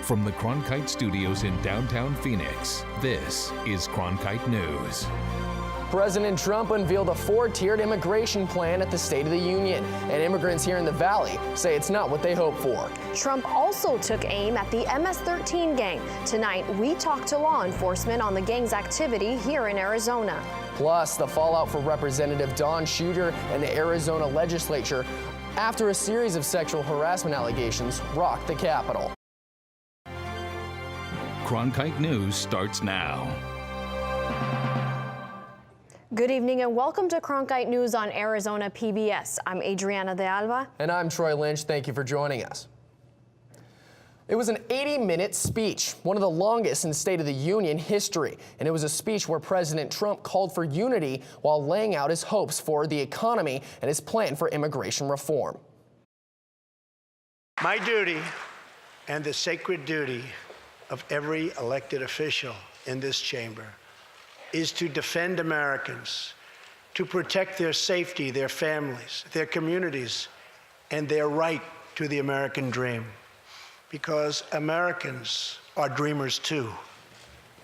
From the Cronkite studios in downtown Phoenix, this is Cronkite News. President Trump unveiled a four-tiered immigration plan at the State of the Union, and immigrants here in the Valley say it's not what they hoped for. Trump also took aim at the MS-13 gang. Tonight, we talked to law enforcement on the gang's activity here in Arizona. Plus, the fallout for Representative Don Shooter and the Arizona legislature after a series of sexual harassment allegations rocked the Capitol. Cronkite News starts now. Good evening and welcome to Cronkite News on Arizona PBS. I'm Adriana de Alba. And I'm Troy Lynch. Thank you for joining us. It was an 80-minute speech, one of the longest in State of the Union history. And it was a speech where President Trump called for unity while laying out his hopes for the economy and his plan for immigration reform. My duty and the sacred duty of every elected official in this chamber is to defend Americans, to protect their safety, their families, their communities, and their right to the American dream. Because Americans are dreamers too.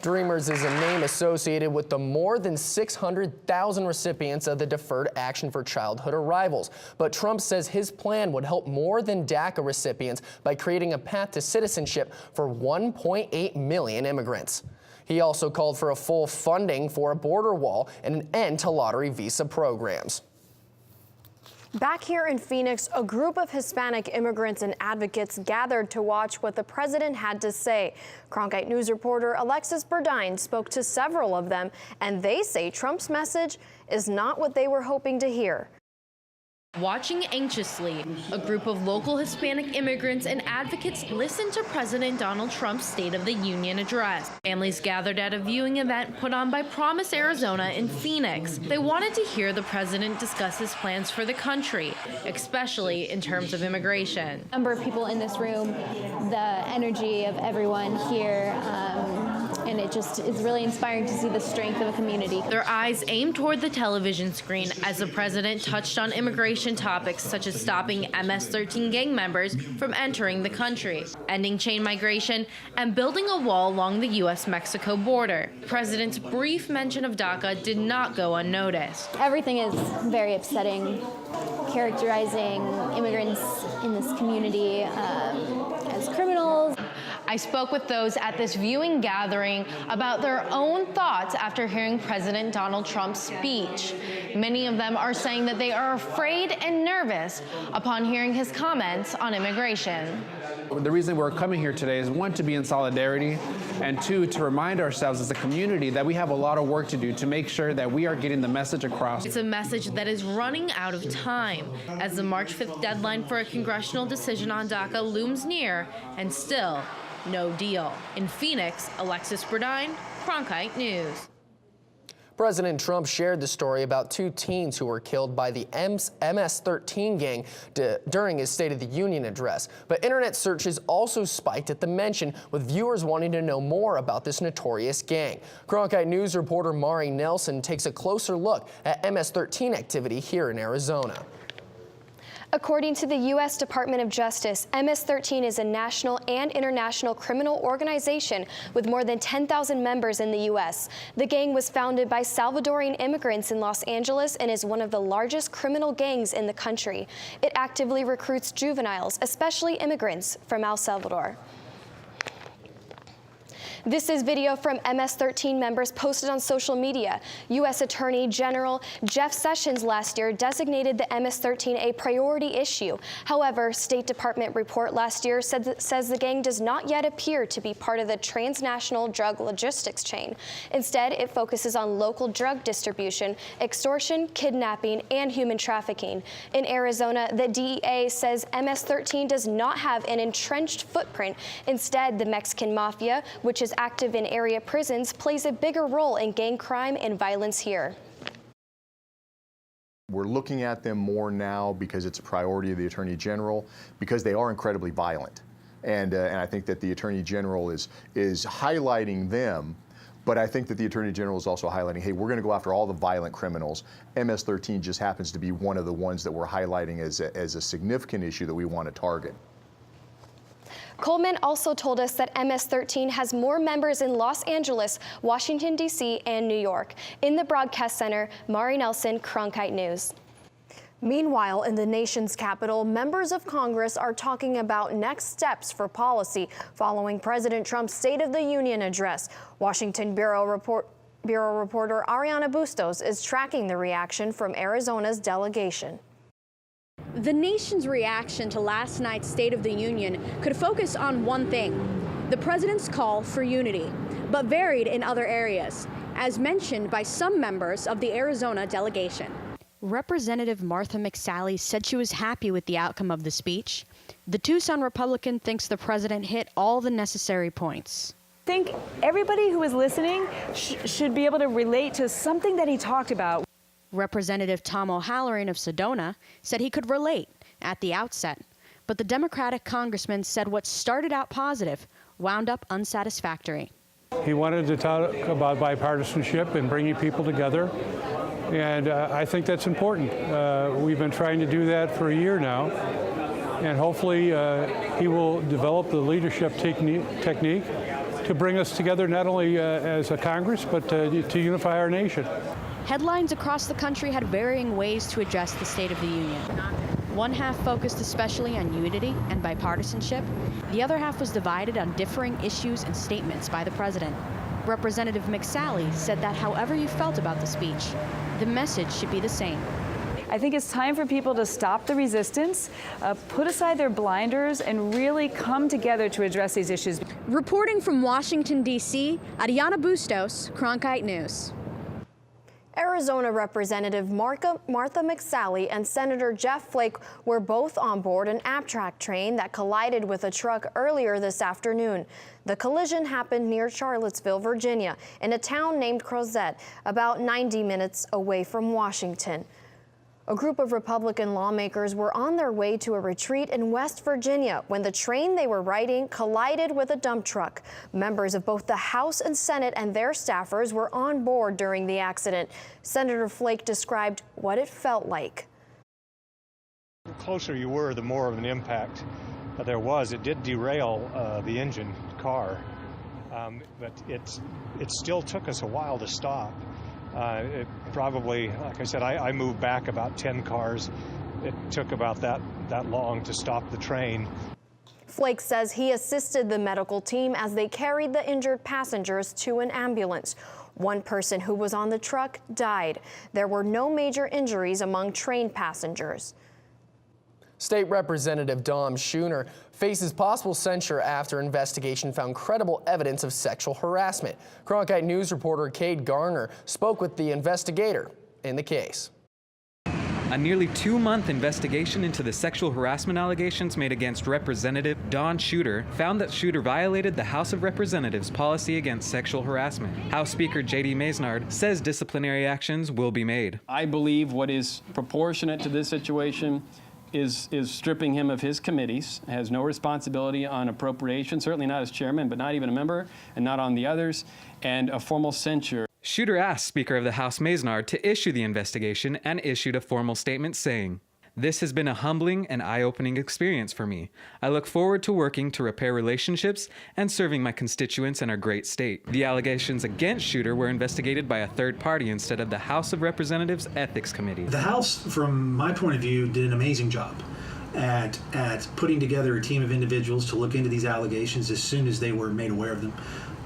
Dreamers is a name associated with the more than 600,000 recipients of the Deferred Action for Childhood Arrivals. But Trump says his plan would help more than DACA recipients by creating a path to citizenship for 1.8 million immigrants. He also called for a full funding for a border wall and an end to lottery visa programs. Back here in Phoenix, a group of Hispanic immigrants and advocates gathered to watch what the president had to say. Cronkite News reporter Alexis Burdine spoke to several of them, and they say Trump's message is not what they were hoping to hear. Watching anxiously, a group of local Hispanic immigrants and advocates listened to President Donald Trump's State of the Union address. Families gathered at a viewing event put on by Promise Arizona in Phoenix. They wanted to hear the president discuss his plans for the country, especially in terms of immigration. A number of people in this room, the energy of everyone here, and it just is really inspiring to see the strength of a community. Their eyes aimed toward the television screen as the president touched on immigration topics such as stopping MS-13 gang members from entering the country, ending chain migration, and building a wall along the U.S.-Mexico border. The president's brief mention of DACA did not go unnoticed. Everything is very upsetting, characterizing immigrants in this community as criminals. I spoke with those at this viewing gathering about their own thoughts after hearing President Donald Trump's speech. Many of them are saying that they are afraid and nervous upon hearing his comments on immigration. The reason we're coming here today is, one, to be in solidarity, and two, to remind ourselves as a community that we have a lot of work to do to make sure that we are getting the message across. It's a message that is running out of time as the March 5th deadline for a congressional decision on DACA looms near, and still no deal. In Phoenix, Alexis Burdine, Cronkite News. President Trump shared the story about two teens who were killed by the MS-13 gang during his State of the Union address. But internet searches also spiked at the mention, with viewers wanting to know more about this notorious gang. Cronkite News reporter Mari Nelson takes a closer look at MS-13 activity here in Arizona. According to the U.S. Department of Justice, MS-13 is a national and international criminal organization with more than 10,000 members in the U.S. The gang was founded by Salvadorian immigrants in Los Angeles and is one of the largest criminal gangs in the country. It actively recruits juveniles, especially immigrants from El Salvador. This is video from MS-13 members posted on social media. U.S. Attorney General Jeff Sessions last year designated the MS-13 a priority issue. However, State Department report last year says the gang does not yet appear to be part of the transnational drug logistics chain. Instead, it focuses on local drug distribution, extortion, kidnapping, and human trafficking. In Arizona, the DEA says MS-13 does not have an entrenched footprint. Instead, the Mexican mafia, which is active in area prisons, plays a bigger role in gang crime and violence here. We're looking at them more now because it's a priority of the Attorney General, because they are incredibly violent. And I think that the Attorney General is highlighting them, but I think that the Attorney General is also highlighting, hey, we're going to go after all the violent criminals. MS-13 just happens to be one of the ones that we're highlighting as a significant issue that we want to target. Coleman also told us that MS-13 has more members in Los Angeles, Washington, D.C., and New York. In the broadcast center, Mari Nelson, Cronkite News. Meanwhile, in the nation's capital, members of Congress are talking about next steps for policy following President Trump's State of the Union address. Washington Bureau reporter Ariana Bustos is tracking the reaction from Arizona's delegation. The nation's reaction to last night's State of the Union could focus on one thing: the president's call for unity, but varied in other areas, as mentioned by some members of the Arizona delegation. Representative Martha McSally said she was happy with the outcome of the speech. The Tucson Republican thinks the president hit all the necessary points. I think everybody who is listening should be able to relate to something that he talked about. Representative Tom O'Halloran of Sedona said he could relate at the outset, but the Democratic congressman said what started out positive wound up unsatisfactory. He wanted to talk about bipartisanship and bringing people together, and I think that's important. We've been trying to do that for a year now, and hopefully he will develop the leadership technique to bring us together not only as a Congress, but to unify our nation. Headlines across the country had varying ways to address the State of the Union. One half focused especially on unity and bipartisanship. The other half was divided on differing issues and statements by the president. Representative McSally said that however you felt about the speech, the message should be the same. I think it's time for people to stop the resistance, put aside their blinders, and really come together to address these issues. Reporting from Washington, D.C., Ariana Bustos, Cronkite News. Arizona Representative Martha McSally and Senator Jeff Flake were both on board an Amtrak train that collided with a truck earlier this afternoon. The collision happened near Charlottesville, Virginia, in a town named Crozet, about 90 minutes away from Washington. A group of Republican lawmakers were on their way to a retreat in West Virginia when the train they were riding collided with a dump truck. Members of both the House and Senate and their staffers were on board during the accident. Senator Flake described what it felt like. The closer you were, the more of an impact there was. It did derail the engine car, but it still took us a while to stop. It probably, like I said, I moved back about 10 cars. It took about that long to stop the train. Flake says he assisted the medical team as they carried the injured passengers to an ambulance. One person who was on the truck died. There were no major injuries among train passengers. State Representative Dom Schooner faces possible censure after investigation found credible evidence of sexual harassment. Cronkite News reporter Cade Garner spoke with the investigator in the case. A nearly 2-month investigation into the sexual harassment allegations made against Representative Don Schooner found that Schooner violated the House of Representatives' policy against sexual harassment. House Speaker J.D. Maisnard says disciplinary actions will be made. I believe what is proportionate to this situation is stripping him of his committees, has no responsibility on appropriation, certainly not as chairman, but not even a member, and not on the others, and a formal censure. Schooner asked Speaker of the House Maisnard to issue the investigation and issued a formal statement saying, "This has been a humbling and eye-opening experience for me. I look forward to working to repair relationships and serving my constituents in our great state." The allegations against Schooner were investigated by a third party instead of the House of Representatives Ethics Committee. The House, from my point of view, did an amazing job at putting together a team of individuals to look into these allegations as soon as they were made aware of them.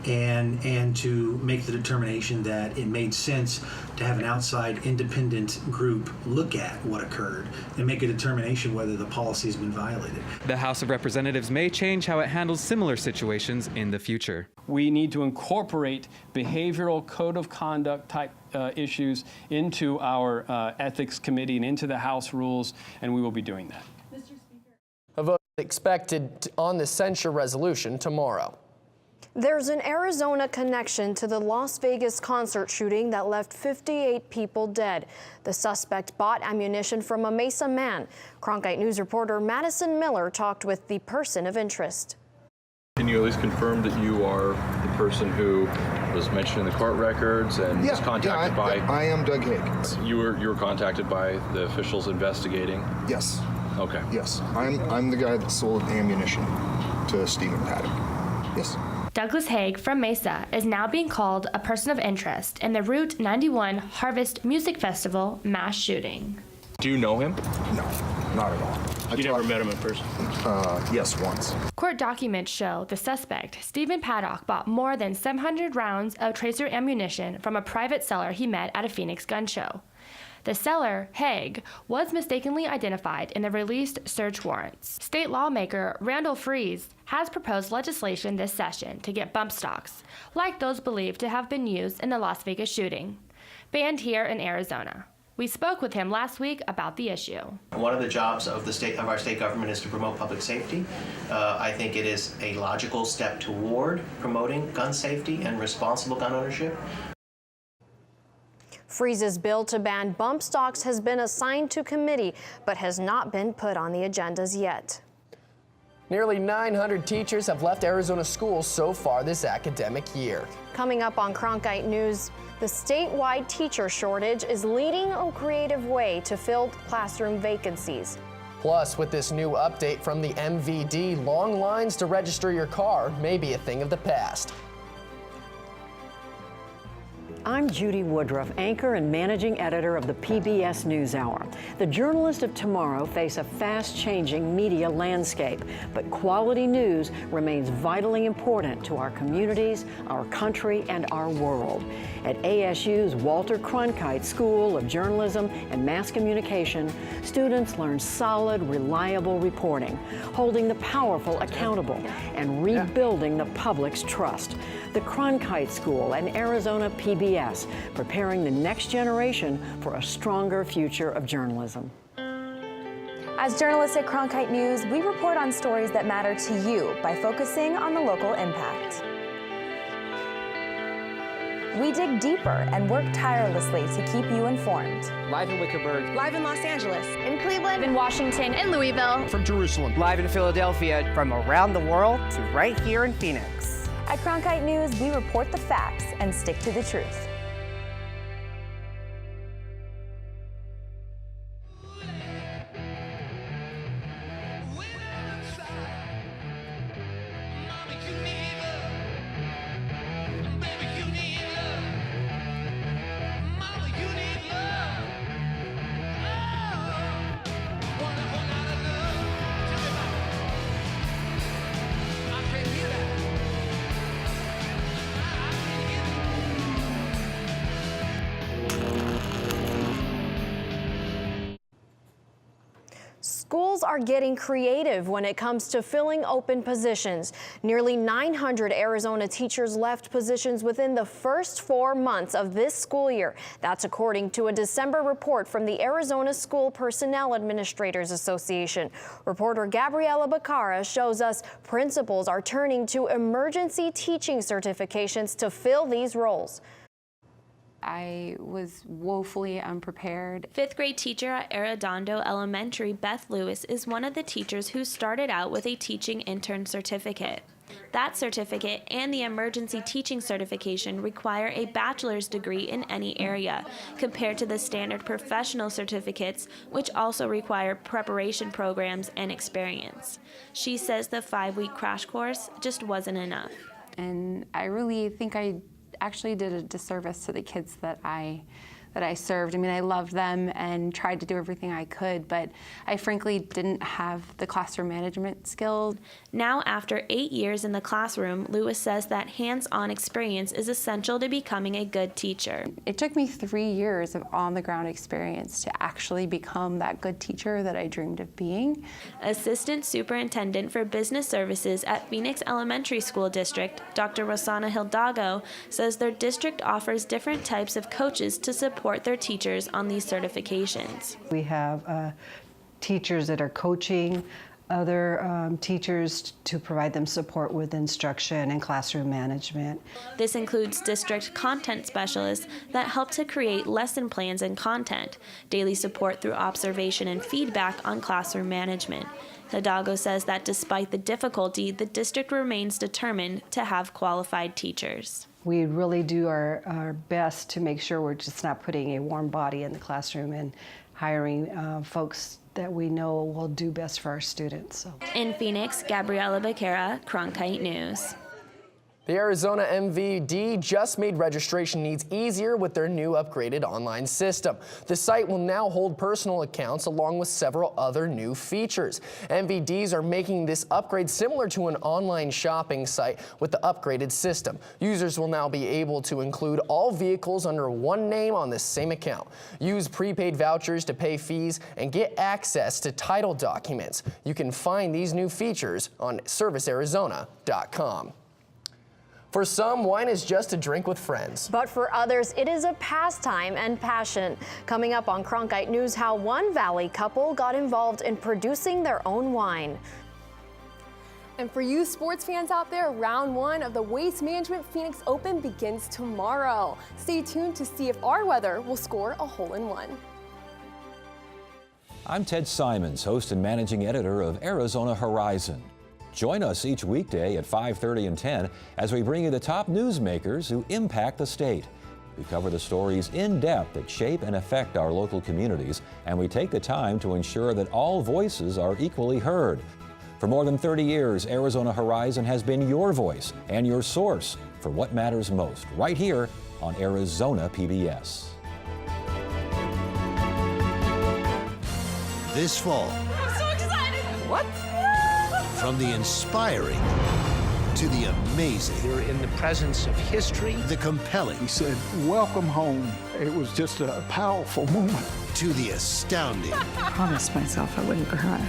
And to make the determination that it made sense to have an outside independent group look at what occurred and make a determination whether the policy has been violated. The House of Representatives may change how it handles similar situations in the future. We need to incorporate behavioral code of conduct type issues into our ethics committee and into the House rules, and we will be doing that. A vote is expected on the censure resolution tomorrow. There's an Arizona connection to the Las Vegas concert shooting that left 58 people dead. The suspect bought ammunition from a Mesa man. Cronkite News reporter Madison Miller talked with the person of interest. Can you at least confirm that you are the person who was mentioned in the court records and was contacted by? I am Doug Haig. You were contacted by the officials investigating? Yes. Okay. Yes, I'm the guy that sold ammunition to Stephen Paddock. Yes. Douglas Haig from Mesa is now being called a person of interest in the Route 91 Harvest Music Festival mass shooting. Do you know him? No, not at all. You never met him in person? Yes, once. Court documents show the suspect, Stephen Paddock, bought more than 700 rounds of tracer ammunition from a private seller he met at a Phoenix gun show. The seller, Haig, was mistakenly identified in the released search warrants. State lawmaker Randall Fries has proposed legislation this session to get bump stocks, like those believed to have been used in the Las Vegas shooting, banned here in Arizona. We spoke with him last week about the issue. One of the jobs of our state government is to promote public safety. I think it is a logical step toward promoting gun safety and responsible gun ownership. Freeze's bill to ban bump stocks has been assigned to committee, but has not been put on the agendas yet. Nearly 900 teachers have left Arizona schools so far this academic year. Coming up on Cronkite News, the statewide teacher shortage is leading a creative way to fill classroom vacancies. Plus, with this new update from the MVD, long lines to register your car may be a thing of the past. I'm Judy Woodruff, anchor and managing editor of the PBS NewsHour. The journalists of tomorrow face a fast-changing media landscape, but quality news remains vitally important to our communities, our country, and our world. At ASU's Walter Cronkite School of Journalism and Mass Communication, students learn solid, reliable reporting, holding the powerful accountable, and rebuilding the public's trust. The Cronkite School and Arizona PBS, preparing the next generation for a stronger future of journalism. As journalists at Cronkite News, we report on stories that matter to you by focusing on the local impact. We dig deeper and work tirelessly to keep you informed. Live in Wickerburg. Live in Los Angeles. In Cleveland. In Washington. In Louisville. From Jerusalem. Live in Philadelphia. From around the world to right here in Phoenix. At Cronkite News, we report the facts and stick to the truth. Schools are getting creative when it comes to filling open positions. Nearly 900 Arizona teachers left positions within the first 4 months of this school year. That's according to a December report from the Arizona School Personnel Administrators Association. Reporter Gabriela Bacara shows us principals are turning to emergency teaching certifications to fill these roles. I was woefully unprepared. Fifth grade teacher at Arredondo Elementary, Beth Lewis, is one of the teachers who started out with a teaching intern certificate. That certificate and the emergency teaching certification require a bachelor's degree in any area, compared to the standard professional certificates, which also require preparation programs and experience. She says the 5-week crash course just wasn't enough. And I really think I actually did a disservice to the kids that I served. I mean, I loved them and tried to do everything I could, but I frankly didn't have the classroom management skills. Now, after 8 years in the classroom, Lewis says that hands-on experience is essential to becoming a good teacher. It took me 3 years of on-the-ground experience to actually become that good teacher that I dreamed of being. Assistant Superintendent for Business Services at Phoenix Elementary School District, Dr. Rosanna Hildago, says their district offers different types of coaches to support their teachers on these certifications. We have teachers that are coaching other teachers to provide them support with instruction and classroom management. This includes district content specialists that help to create lesson plans and content, daily support through observation and feedback on classroom management. Hidalgo says that despite the difficulty, the district remains determined to have qualified teachers. We really do our best to make sure we're just not putting a warm body in the classroom and hiring folks that we know will do best for our students. So. In Phoenix, Gabriela Becerra, Cronkite News. The Arizona MVD just made registration needs easier with their new upgraded online system. The site will now hold personal accounts along with several other new features. MVDs are making this upgrade similar to an online shopping site with the upgraded system. Users will now be able to include all vehicles under one name on the same account, use prepaid vouchers to pay fees, and get access to title documents. You can find these new features on servicearizona.com. For some, wine is just a drink with friends. But for others, it is a pastime and passion. Coming up on Cronkite News, how one Valley couple got involved in producing their own wine. And for you sports fans out there, round 1 of the Waste Management Phoenix Open begins tomorrow. Stay tuned to see if our weather will score a hole-in-one. I'm Ted Simons, host and managing editor of Arizona Horizon. Join us each weekday at 5:30 and 10 as we bring you the top newsmakers who impact the state. We cover the stories in depth that shape and affect our local communities, and we take the time to ensure that all voices are equally heard. For more than 30 years, Arizona Horizon has been your voice and your source for what matters most, right here on Arizona PBS. This fall. I'm so excited! What? From the inspiring to the amazing. You're in the presence of history. The compelling. He said, "Welcome home." It was just a powerful moment. To the astounding. I promised myself I wouldn't cry.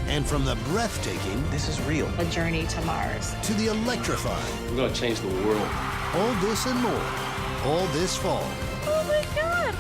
And from the breathtaking. This is real. A journey to Mars. To the electrifying. We're going to change the world. All this and more. All this fall. Oh my God!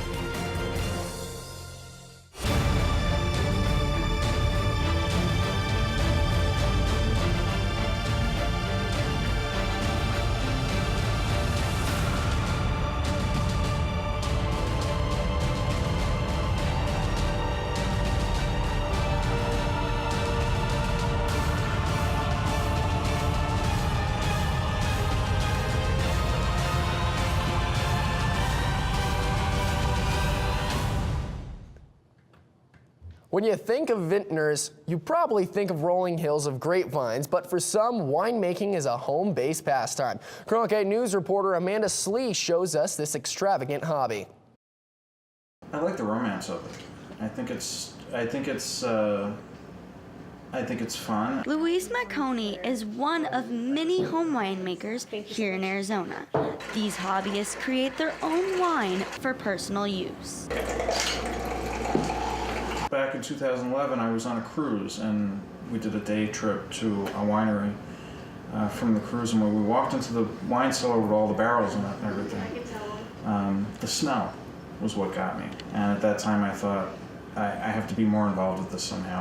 When you think of vintners, you probably think of rolling hills of grapevines, but for some, winemaking is a home-based pastime. Cronkite News reporter Amanda Slee shows us this extravagant hobby. I like the romance of it. I think it's fun. Luis Marconi is one of many home winemakers here in Arizona. These hobbyists create their own wine for personal use. Back in 2011, I was on a cruise, and we did a day trip to a winery from the cruise, and when we walked into the wine cellar with all the barrels in it and everything, the smell was what got me. And at that time, I thought, I have to be more involved with this somehow.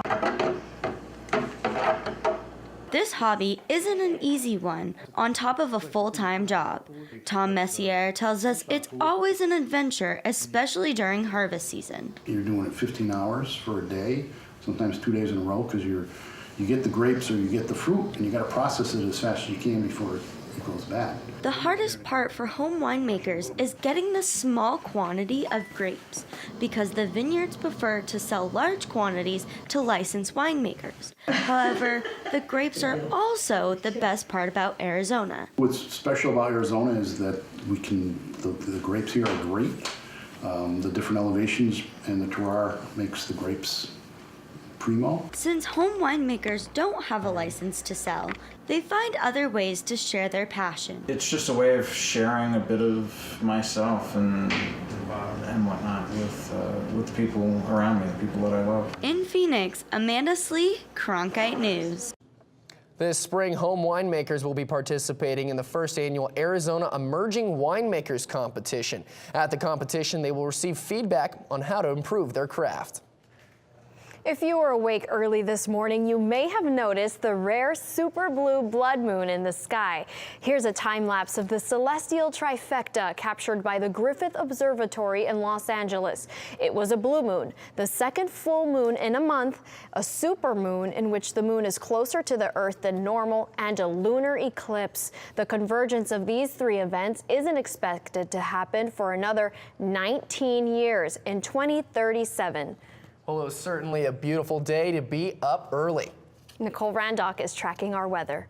This hobby isn't an easy one, on top of a full-time job. Tom Messier tells us it's always an adventure, especially during harvest season. You're doing it 15 hours for a day, sometimes 2 days in a row, because you get the grapes or you get the fruit, and you got to process it as fast as you can before it goes bad. The hardest part for home winemakers is getting the small quantity of grapes, because the vineyards prefer to sell large quantities to licensed winemakers. However, the grapes are also the best part about Arizona. What's special about Arizona is that the grapes here are great. The different elevations and the terroir makes the grapes primo. Since home winemakers don't have a license to sell, they find other ways to share their passion. It's just a way of sharing a bit of myself and whatnot with the people around me, the people that I love. In Phoenix, Amanda Slee, Cronkite News. This spring, home winemakers will be participating in the first annual Arizona Emerging Winemakers Competition. At the competition, they will receive feedback on how to improve their craft. If you were awake early this morning, you may have noticed the rare super blue blood moon in the sky. Here's a time lapse of the celestial trifecta captured by the Griffith Observatory in Los Angeles. It was a blue moon, the second full moon in a month, a super moon in which the moon is closer to the Earth than normal, and a lunar eclipse. The convergence of these three events isn't expected to happen for another 19 years in 2037. Well, it was certainly a beautiful day to be up early. Nicole Randock is tracking our weather.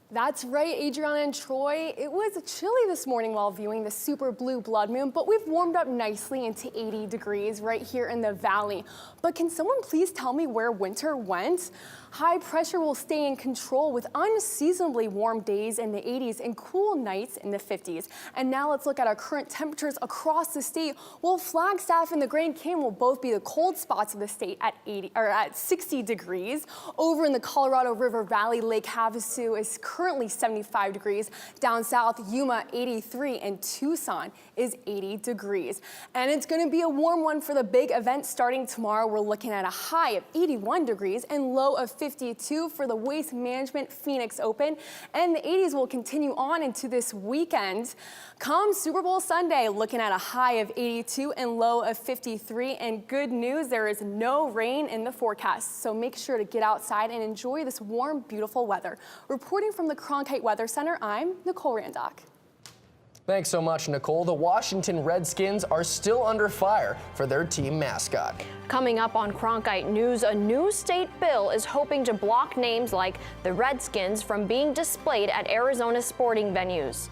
That's right, Adriana and Troy. It was chilly this morning while viewing the super blue blood moon, but we've warmed up nicely into 80 degrees right here in the valley. But can someone please tell me where winter went? High pressure will stay in control with unseasonably warm days in the 80s and cool nights in the 50s. And now let's look at our current temperatures across the state. Well, Flagstaff and the Grand Canyon will both be the cold spots of the state at 60 degrees. Over in the Colorado River Valley, Lake Havasu is currently 75 degrees. Down south, Yuma 83, and Tucson is 80 degrees. And it's going to be a warm one for the big event starting tomorrow. We're looking at a high of 81 degrees and low of 52 for the Waste Management Phoenix Open. And the 80s will continue on into this weekend. Come Super Bowl Sunday, looking at a high of 82 and low of 53. And good news, there is no rain in the forecast. So make sure to get outside and enjoy this warm, beautiful weather. Reporting from the Cronkite Weather Center, I'm Nicole Randock. Thanks so much, Nicole. The Washington Redskins are still under fire for their team mascot. Coming up on Cronkite News, a new state bill is hoping to block names like the Redskins from being displayed at Arizona sporting venues.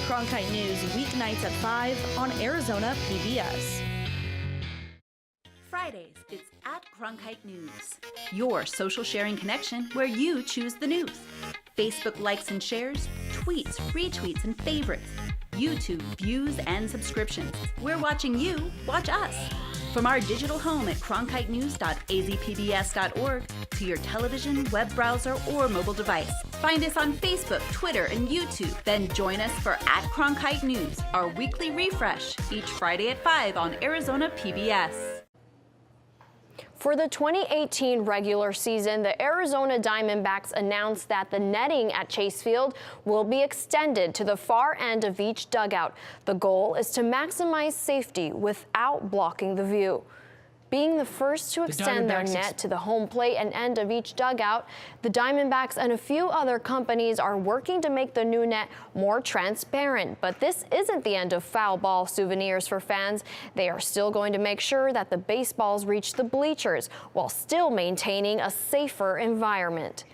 Cronkite News weeknights at 5 on Arizona PBS. Fridays, it's at Cronkite News, your social sharing connection where you choose the news. Facebook likes and shares, tweets, retweets, and favorites. YouTube views and subscriptions. We're watching you watch us. From our digital home at cronkitenews.azpbs.org to your television, web browser, or mobile device. Find us on Facebook, Twitter, and YouTube. Then join us for at Cronkite News, our weekly refresh, each Friday at 5 on Arizona PBS. For the 2018 regular season, the Arizona Diamondbacks announced that the netting at Chase Field will be extended to the far end of each dugout. The goal is to maximize safety without blocking the view. Being the first to extend their net to the home plate and end of each dugout, the Diamondbacks and a few other companies are working to make the new net more transparent. But this isn't the end of foul ball souvenirs for fans. They are still going to make sure that the baseballs reach the bleachers while still maintaining a safer environment.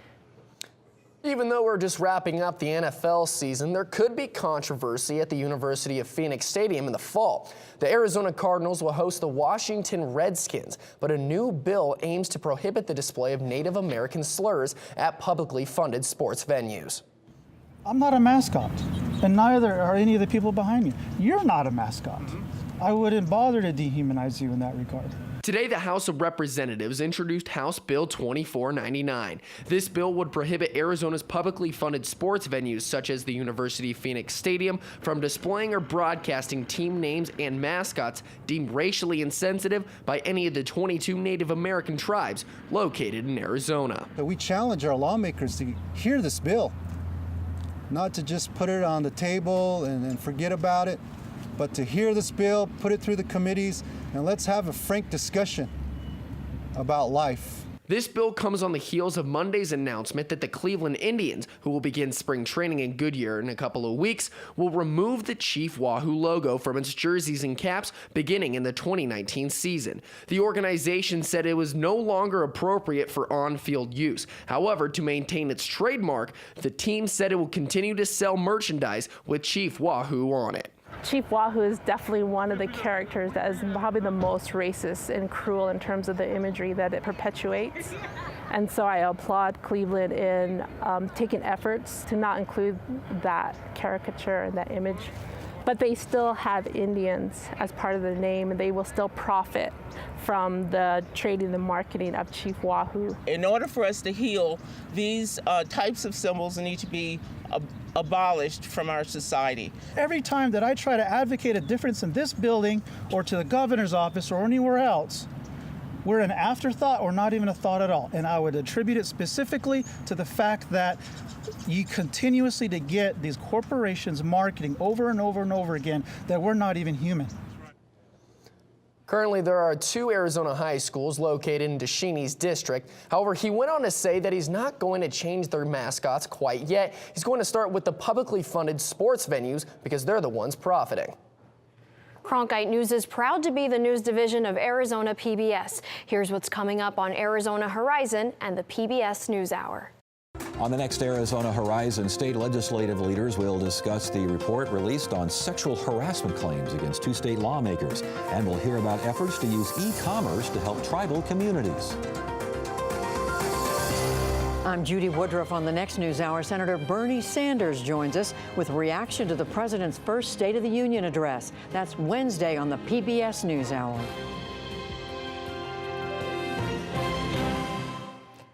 Even though we're just wrapping up the NFL season, there could be controversy at the University of Phoenix Stadium in the fall. The Arizona Cardinals will host the Washington Redskins, but a new bill aims to prohibit the display of Native American slurs at publicly funded sports venues. I'm not a mascot, and neither are any of the people behind me. You're not a mascot. I wouldn't bother to dehumanize you in that regard. Today, the House of Representatives introduced House Bill 2499. This bill would prohibit Arizona's publicly funded sports venues, such as the University of Phoenix Stadium, from displaying or broadcasting team names and mascots deemed racially insensitive by any of the 22 Native American tribes located in Arizona. We challenge our lawmakers to hear this bill, not to just put it on the table and forget about it, but to hear this bill, put it through the committees, and let's have a frank discussion about life. This bill comes on the heels of Monday's announcement that the Cleveland Indians, who will begin spring training in Goodyear in a couple of weeks, will remove the Chief Wahoo logo from its jerseys and caps beginning in the 2019 season. The organization said it was no longer appropriate for on-field use. However, to maintain its trademark, the team said it will continue to sell merchandise with Chief Wahoo on it. Chief Wahoo is definitely one of the characters that is probably the most racist and cruel in terms of the imagery that it perpetuates. And so I applaud Cleveland in taking efforts to not include that caricature and that image. But they still have Indians as part of the name, and they will still profit from the trading and marketing of Chief Wahoo. In order for us to heal, these types of symbols need to be abolished from our society. Every time that I try to advocate a difference in this building or to the governor's office or anywhere else, we're an afterthought or not even a thought at all. And I would attribute it specifically to the fact that you continuously to get these corporations marketing over and over and over again that we're not even human. Currently, there are 2 Arizona high schools located in DeShaney's district. However, he went on to say that he's not going to change their mascots quite yet. He's going to start with the publicly funded sports venues because they're the ones profiting. Cronkite News is proud to be the news division of Arizona PBS. Here's what's coming up on Arizona Horizon and the PBS NewsHour. On the next Arizona Horizon, state legislative leaders will discuss the report released on sexual harassment claims against 2 state lawmakers. And we'll hear about efforts to use e-commerce to help tribal communities. I'm Judy Woodruff. On the next NewsHour, Senator Bernie Sanders joins us with reaction to the president's first State of the Union address. That's Wednesday on the PBS NewsHour.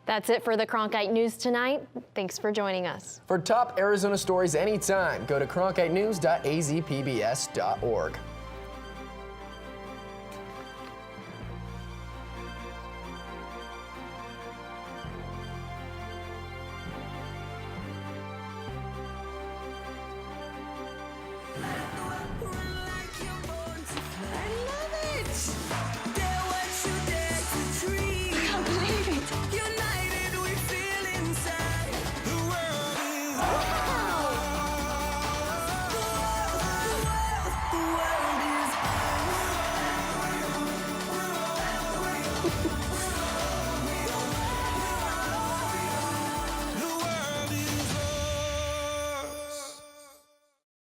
That's it for the Cronkite News tonight. Thanks for joining us. For top Arizona stories anytime, go to cronkitenews.azpbs.org.